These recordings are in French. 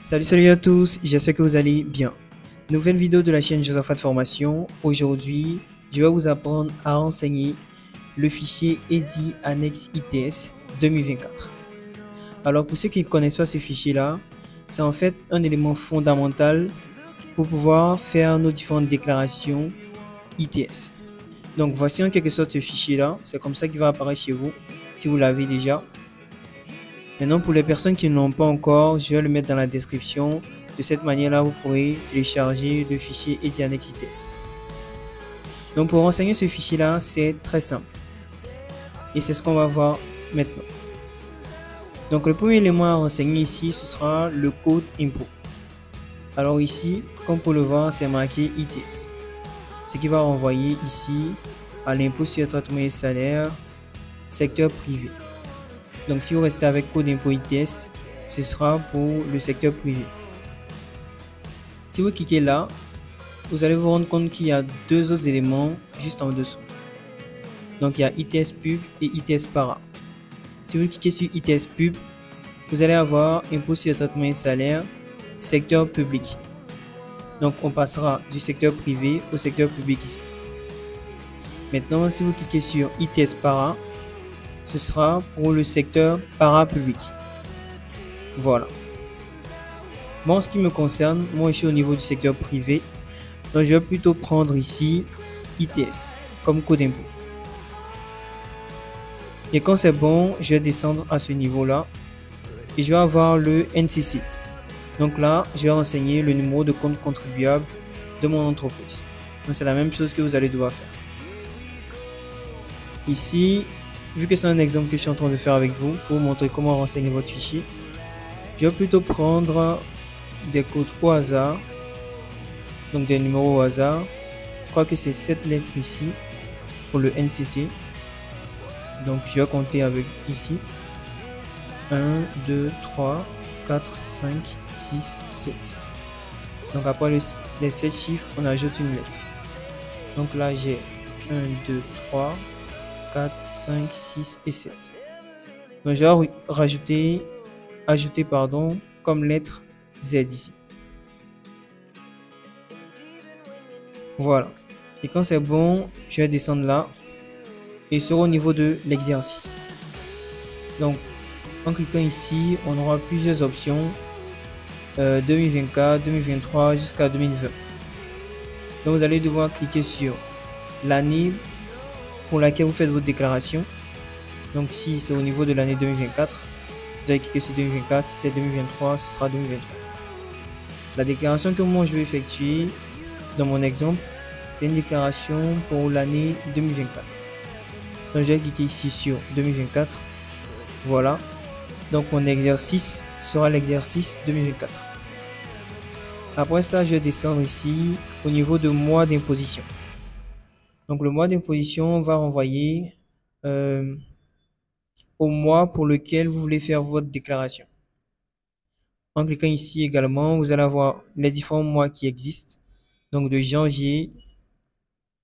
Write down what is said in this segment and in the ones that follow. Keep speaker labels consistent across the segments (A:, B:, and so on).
A: Salut à tous, j'espère que vous allez bien. Nouvelle vidéo de la chaîne Josaphat Formation. Aujourd'hui, je vais vous apprendre à renseigner le fichier EDI Annex ITS 2024. Alors pour ceux qui ne connaissent pas ce fichier-là, c'est en fait un élément fondamental pour pouvoir faire nos différentes déclarations ITS. Donc voici en quelque sorte ce fichier-là, c'est comme ça qu'il va apparaître chez vous, si vous l'avez déjà. Maintenant, pour les personnes qui ne l'ont pas encore, je vais le mettre dans la description. De cette manière-là, vous pourrez télécharger le fichier EDI Annex ITS. Donc, pour renseigner ce fichier-là, c'est très simple. Et c'est ce qu'on va voir maintenant. Donc, le premier élément à renseigner ici, ce sera le code impôt. Alors ici, comme vous pouvez le voir, c'est marqué ITS. Ce qui va renvoyer ici à l'impôt sur le traitement des salaires, secteur privé. Donc si vous restez avec code impôt ITS, ce sera pour le secteur privé. Si vous cliquez là, vous allez vous rendre compte qu'il y a deux autres éléments juste en dessous. Donc il y a ITS pub et ITS para. Si vous cliquez sur ITS pub, vous allez avoir impôt sur le traitement des salaires, secteur public. Donc on passera du secteur privé au secteur public ici. Maintenant, si vous cliquez sur ITS para, ce sera pour le secteur parapublic. Voilà. Moi, en ce qui me concerne, moi je suis au niveau du secteur privé. Donc je vais plutôt prendre ici ITS comme code d'impôt. Et quand c'est bon, je vais descendre à ce niveau-là. Et je vais avoir le NCC. Donc là, je vais renseigner le numéro de compte contribuable de mon entreprise. Donc c'est la même chose que vous allez devoir faire. Ici, vu que c'est un exemple que je suis en train de faire avec vous pour vous montrer comment renseigner votre fichier, je vais plutôt prendre des codes au hasard, donc des numéros au hasard. Je crois que c'est 7 lettres ici pour le NCC. Donc je vais compter avec ici 1, 2, 3, 4, 5, 6, 7. Donc après les 7 chiffres, on ajoute une lettre. Donc là j'ai 1, 2, 3, 4, 5, 6 et 7. Donc je vais ajouter comme lettre Z ici. Voilà. Et quand c'est bon, je vais descendre là et sera au niveau de l'exercice. Donc en cliquant ici, on aura plusieurs options 2024, 2023 jusqu'à 2020. Donc vous allez devoir cliquer sur l'année pour laquelle vous faites votre déclaration. Donc si c'est au niveau de l'année 2024, vous allez cliquer sur 2024. Si c'est 2023, ce sera 2023. La déclaration que moi je vais effectuer dans mon exemple, c'est une déclaration pour l'année 2024. Donc je vais cliquer ici sur 2024. Voilà. Donc mon exercice sera l'exercice 2024. Après ça, je vais descendre ici au niveau de mois d'imposition. Donc le mois d'imposition va renvoyer au mois pour lequel vous voulez faire votre déclaration. En cliquant ici également, vous allez avoir les différents mois qui existent. Donc de janvier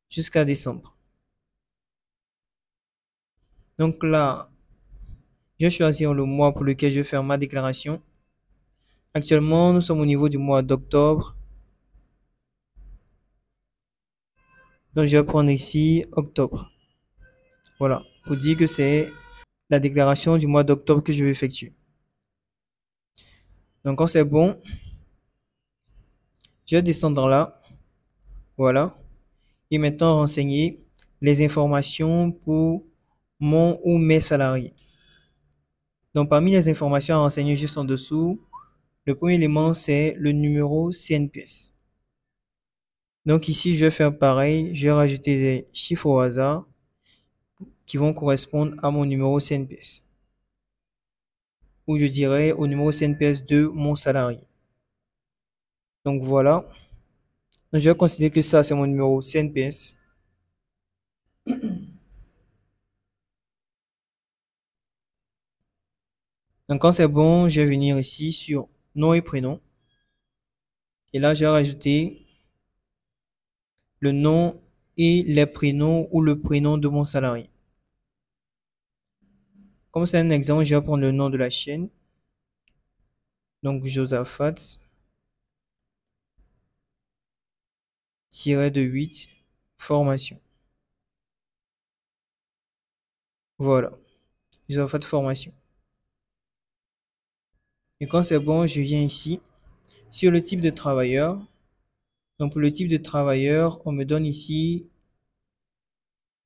A: jusqu'à décembre. Donc là, je vais choisir le mois pour lequel je vais faire ma déclaration. Actuellement, nous sommes au niveau du mois d'octobre. Donc je vais prendre ici octobre. Voilà, pour dire que c'est la déclaration du mois d'octobre que je vais effectuer. Donc quand c'est bon, je vais descendre là. Voilà. Et maintenant renseigner les informations pour mon ou mes salariés. Donc parmi les informations à renseigner juste en dessous, le premier élément c'est le numéro CNPS. Donc ici je vais faire pareil, je vais rajouter des chiffres au hasard qui vont correspondre à mon numéro CNPS. Ou je dirais au numéro CNPS de mon salarié. Donc voilà. Donc, je vais considérer que ça c'est mon numéro CNPS. Donc quand c'est bon, je vais venir ici sur nom et prénom. Et là, je vais rajouter le nom et les prénoms ou le prénom de mon salarié. Comme c'est un exemple, je vais prendre le nom de la chaîne. Donc, Josaphat, tiré de 8, formation. Voilà, Josaphat formation. Et quand c'est bon, je viens ici sur le type de travailleur. Donc, pour le type de travailleur, on me donne ici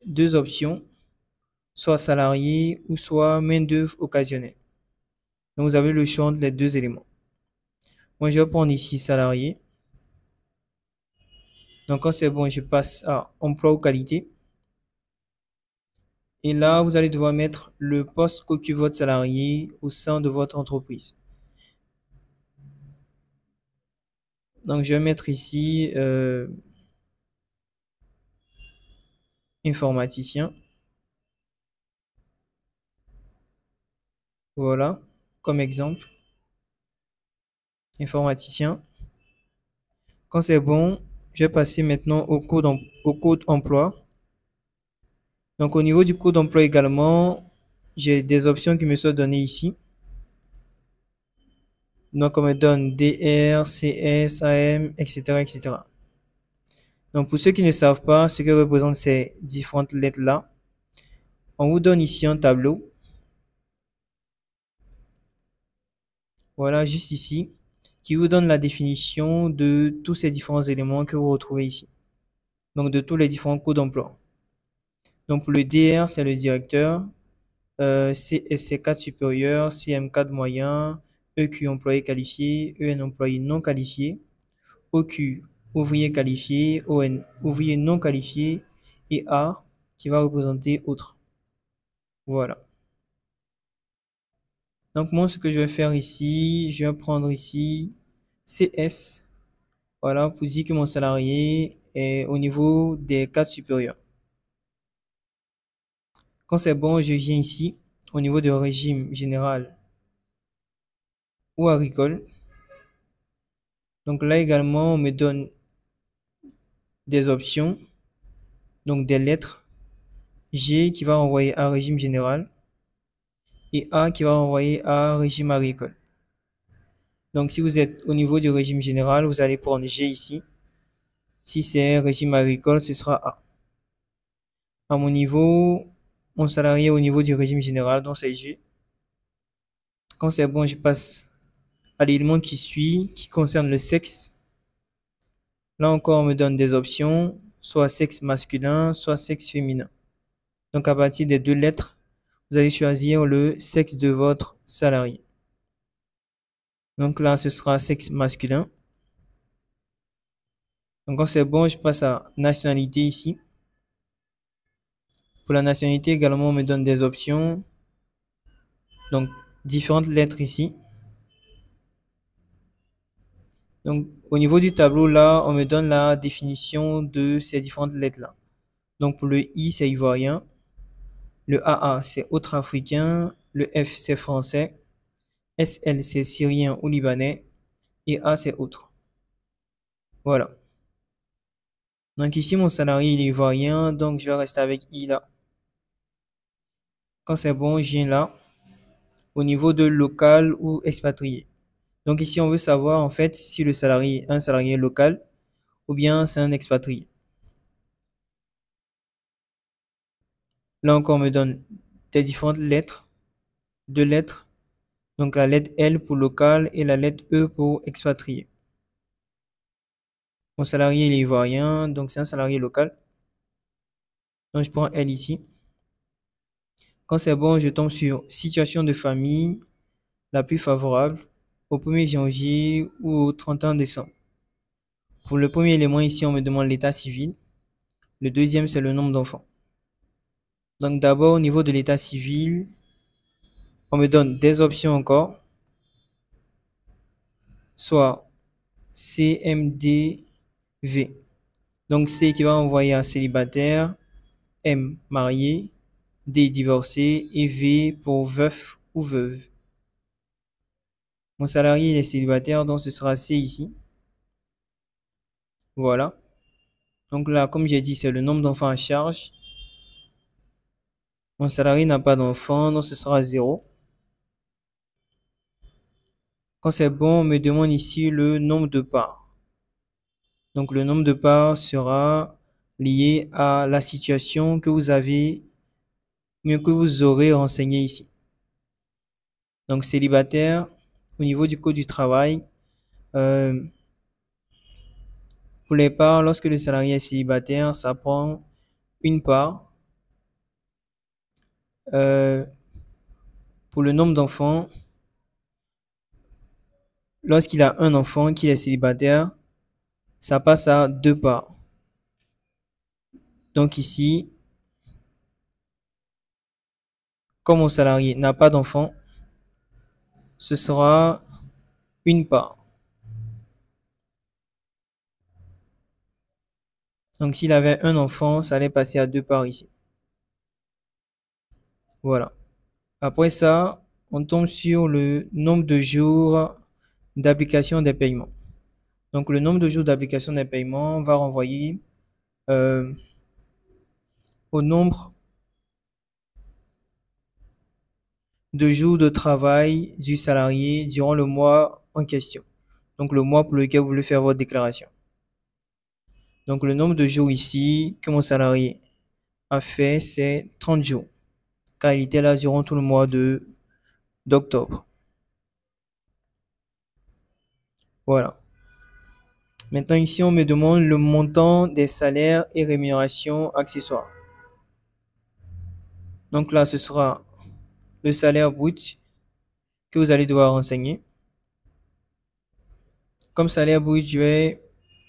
A: deux options, soit salarié ou soit main-d'œuvre occasionnelle. Donc, vous avez le choix entre les deux éléments. Moi, je vais prendre ici salarié. Donc, quand c'est bon, je passe à emploi ou qualité. Et là, vous allez devoir mettre le poste qu'occupe votre salarié au sein de votre entreprise. Donc, je vais mettre ici informaticien. Voilà, comme exemple, informaticien. Quand c'est bon, je vais passer maintenant au code emploi. Donc, au niveau du code emploi également, j'ai des options qui me sont données ici. Donc, on me donne DR, CS, AM, etc., etc. Donc, pour ceux qui ne savent pas ce que représentent ces différentes lettres-là, on vous donne ici un tableau. Voilà, juste ici, qui vous donne la définition de tous ces différents éléments que vous retrouvez ici. Donc, de tous les différents codes d'emploi. Donc, pour le DR, c'est le directeur, CSC4 supérieur, CM4 moyen, EQ employé qualifié, EN employé non qualifié, OQ ouvrier qualifié, ON ouvrier non qualifié et A qui va représenter autre. Voilà. Donc moi, ce que je vais faire ici, je vais prendre ici CS. Voilà, pour dire que mon salarié est au niveau des cadres supérieurs. Quand c'est bon, je viens ici, au niveau du régime général ou agricole. Donc là également, on me donne des options, donc des lettres. G qui va envoyer à régime général et A qui va envoyer à régime agricole. Donc si vous êtes au niveau du régime général, vous allez prendre G ici. Si c'est régime agricole, ce sera A. À mon niveau, mon salarié au niveau du régime général, donc c'est G. Quand c'est bon, je passe à l'élément qui suit, qui concerne le sexe. Là encore, on me donne des options, soit sexe masculin, soit sexe féminin. Donc à partir des deux lettres, vous allez choisir le sexe de votre salarié. Donc là, ce sera sexe masculin. Donc quand c'est bon, je passe à nationalité ici. Pour la nationalité également, on me donne des options. Donc différentes lettres ici. Donc au niveau du tableau là, on me donne la définition de ces différentes lettres là. Donc pour le I, c'est ivoirien. Le AA, c'est autre africain. Le F, c'est français. SL, c'est syrien ou libanais. Et A, c'est autre. Voilà. Donc ici, mon salarié, il est ivoirien. Donc je vais rester avec I là. Quand c'est bon, je viens là. Au niveau de local ou expatrié. Donc ici, on veut savoir en fait si le salarié est un salarié local ou bien c'est un expatrié. Là encore, on me donne des différentes lettres. Deux lettres. Donc la lettre L pour local et la lettre E pour expatrié. Mon salarié il est ivoirien, donc c'est un salarié local. Donc je prends L ici. Quand c'est bon, je tombe sur situation de famille la plus favorable au 1er janvier ou au 31 décembre. Pour le premier élément ici, on me demande l'état civil. Le deuxième, c'est le nombre d'enfants. Donc d'abord, au niveau de l'état civil, on me donne des options encore, soit CMDV. Donc C qui va envoyer un célibataire, M marié, D divorcé et V pour veuf ou veuve. Mon salarié il est célibataire, donc ce sera C ici. Voilà. Donc là, comme j'ai dit, c'est le nombre d'enfants à charge. Mon salarié n'a pas d'enfant, donc ce sera 0. Quand c'est bon, on me demande ici le nombre de parts. Donc, le nombre de parts sera lié à la situation que vous avez, mieux que vous aurez renseigné ici. Donc, célibataire, au niveau du code du travail, euh, pour les parts, lorsque le salarié est célibataire, ça prend une part. Euh, pour le nombre d'enfants, lorsqu'il a un enfant qui est célibataire, ça passe à deux parts. Donc ici, comme mon salarié n'a pas d'enfant, ce sera une part. Donc s'il avait un enfant, ça allait passer à deux parts ici. Voilà. Après ça, on tombe sur le nombre de jours d'application des paiements. Donc le nombre de jours d'application des paiements va renvoyer euh, au nombre de jours de travail du salarié durant le mois en question. Donc le mois pour lequel vous voulez faire votre déclaration. Donc le nombre de jours ici que mon salarié a fait, c'est 30 jours, car il était là durant tout le mois d'octobre. Voilà. Maintenant ici, on me demande le montant des salaires et rémunérations accessoires. Donc là, ce sera le salaire brut que vous allez devoir renseigner. Comme salaire brut, je vais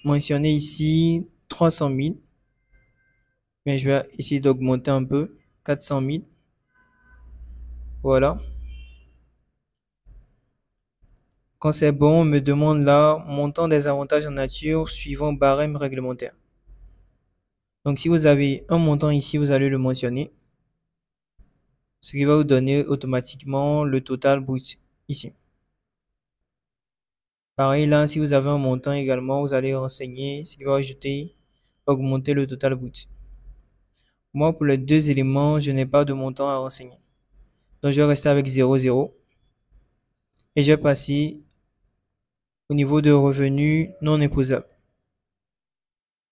A: mentionner ici 300 000. Mais je vais essayer d'augmenter un peu. 400 000. Voilà. Quand c'est bon, on me demande là montant des avantages en nature suivant barème réglementaire. Donc si vous avez un montant ici, vous allez le mentionner. Ce qui va vous donner automatiquement le total brut ici. Pareil là, si vous avez un montant également, vous allez renseigner ce qui va ajouter, augmenter le total brut. Moi, pour les deux éléments, je n'ai pas de montant à renseigner. Donc je vais rester avec 0, 0. Et je vais passer au niveau de revenus non imposables.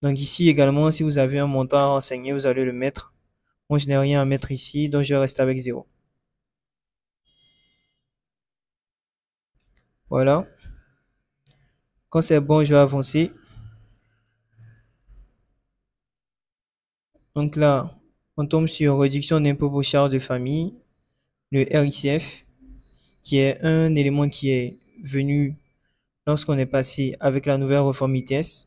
A: Donc ici également, si vous avez un montant à renseigner, vous allez le mettre. Moi, je n'ai rien à mettre ici, donc je vais rester avec 0. Voilà. Quand c'est bon, je vais avancer. Donc là, on tombe sur réduction d'impôt pour charges de famille, le RICF, qui est un élément qui est venu lorsqu'on est passé avec la nouvelle réforme ITS.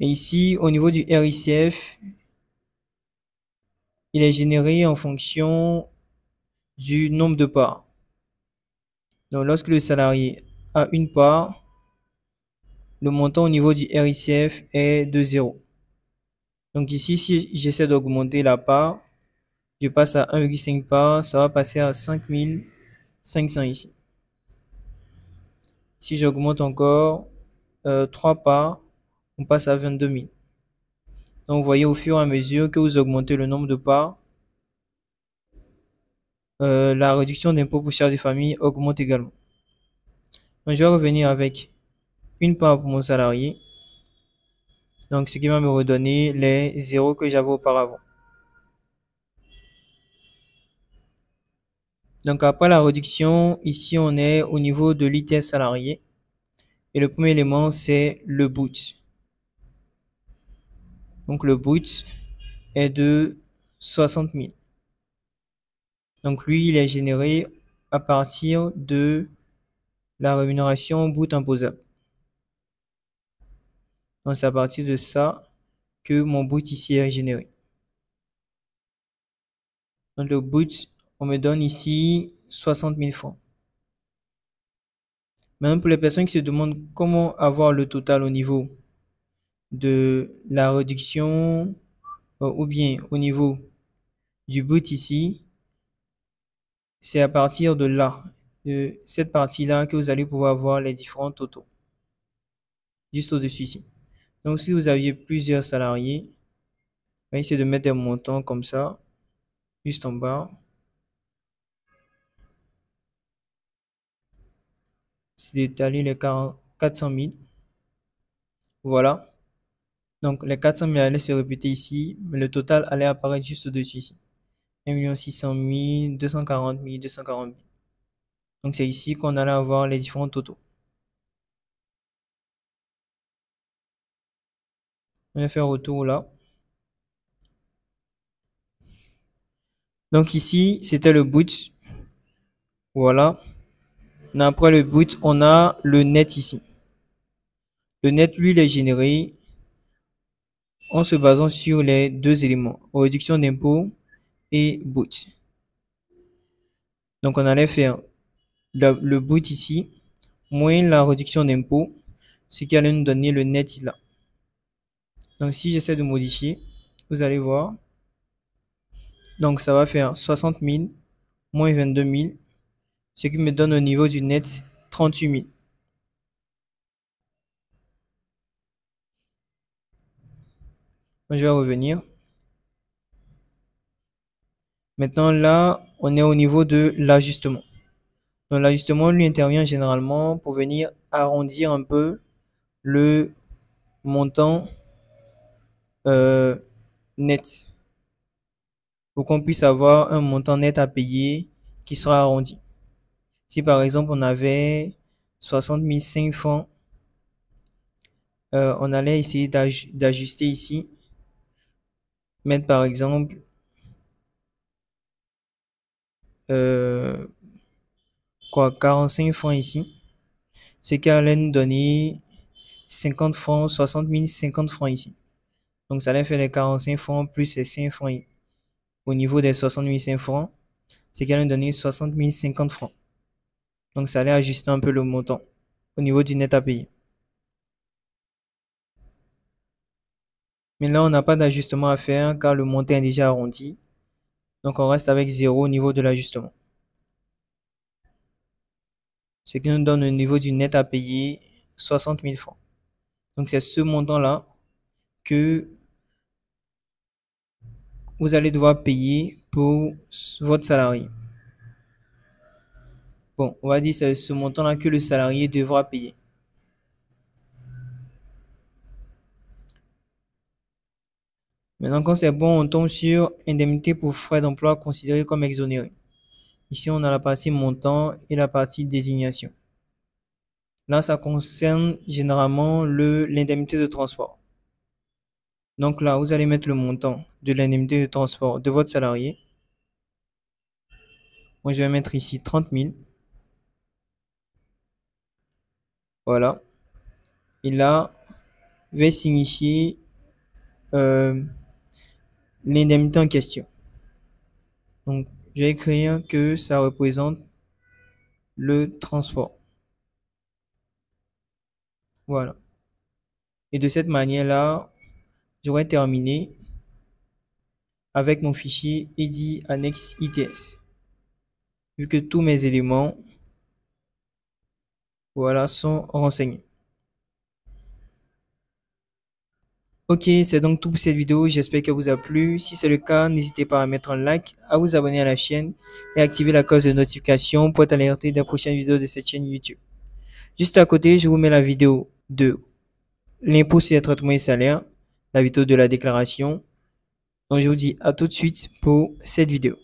A: Et ici, au niveau du RICF, il est généré en fonction du nombre de parts. Donc, lorsque le salarié a une part, le montant au niveau du RICF est de 0. Donc ici, si j'essaie d'augmenter la part, je passe à 1,5 parts, ça va passer à 5500 ici. Si j'augmente encore 3 parts, on passe à 22 000. Donc vous voyez, au fur et à mesure que vous augmentez le nombre de parts, la réduction d'impôt pour charges de famille augmente également. Donc je vais revenir avec une part pour mon salarié. Donc ce qui va me redonner les 0 que j'avais auparavant. Donc après la réduction, ici on est au niveau de l'ITS salarié. Et le premier élément, c'est le boot. Donc le boot est de 60 000. Donc lui, il est généré à partir de la rémunération boot imposable. Donc c'est à partir de ça que mon boot ici est généré. Donc le boot, on me donne ici 60 000 francs. Maintenant, pour les personnes qui se demandent comment avoir le total au niveau de la réduction ou bien au niveau du boot ici, c'est à partir de là, de cette partie-là, que vous allez pouvoir voir les différents totaux. Juste au-dessus ici. Donc, si vous aviez plusieurs salariés, essayez de mettre un montant comme ça. juste en bas. C'est d'étaler les 400 000. Voilà. Donc, les 400 000 allaient se répéter ici, mais le total allait apparaître juste au-dessus ici. 1 600 000, 240 000, 240 000. Donc, c'est ici qu'on allait avoir les différents totaux. On va faire retour là. Donc, ici, c'était le boot. Voilà. Et après le boot, on a le net ici. Le net, lui, il est généré en se basant sur les deux éléments, réduction d'impôt et boot. Donc, on allait faire le boot ici, moins la réduction d'impôt, ce qui allait nous donner le net là. Donc, si j'essaie de modifier, vous allez voir. Donc, ça va faire 60 000 moins 22 000, ce qui me donne au niveau du net 38 000. Je vais revenir. Maintenant, là, on est au niveau de l'ajustement. Donc, l'ajustement, lui, intervient généralement pour venir arrondir un peu le montant net. Pour qu'on puisse avoir un montant net à payer qui sera arrondi. Si par exemple, on avait 60 500 francs, on allait essayer d'ajuster ici. Mettre par exemple 45 francs ici, ce qui allait nous donner 50 francs, 60 000, 50 francs ici. Donc ça allait faire les 45 francs plus les 5 francs au niveau des 60 500 francs, ce qui allait nous donner 60 050 francs. Donc ça allait ajuster un peu le montant au niveau du net à payer. Mais là, on n'a pas d'ajustement à faire car le montant est déjà arrondi. Donc on reste avec 0 au niveau de l'ajustement. Ce qui nous donne au niveau du net à payer 60 000 francs. Donc c'est ce montant-là que vous allez devoir payer pour votre salarié. Bon, on va dire c'est ce montant-là que le salarié devra payer. Maintenant, quand c'est bon, on tombe sur indemnité pour frais d'emploi considérés comme exonérés. Ici, on a la partie montant et la partie désignation. Là, ça concerne généralement l'indemnité de transport. Donc là, vous allez mettre le montant de l'indemnité de transport de votre salarié. Moi, je vais mettre ici 30 000. Voilà. Et là, va signifier l'indemnité en question. Donc, je vais écrire que ça représente le transport. Voilà. Et de cette manière-là, j'aurai terminé avec mon fichier EDI Annex ITS. Vu que tous mes éléments, voilà, sont renseignés. Ok, c'est donc tout pour cette vidéo. J'espère qu'elle vous a plu. Si c'est le cas, n'hésitez pas à mettre un like, à vous abonner à la chaîne et activer la cloche de notification pour être alerté des prochaines vidéos de cette chaîne YouTube. Juste à côté, je vous mets la vidéo de l'impôt sur les traitements et salaires, la vidéo de la déclaration. Donc, je vous dis à tout de suite pour cette vidéo.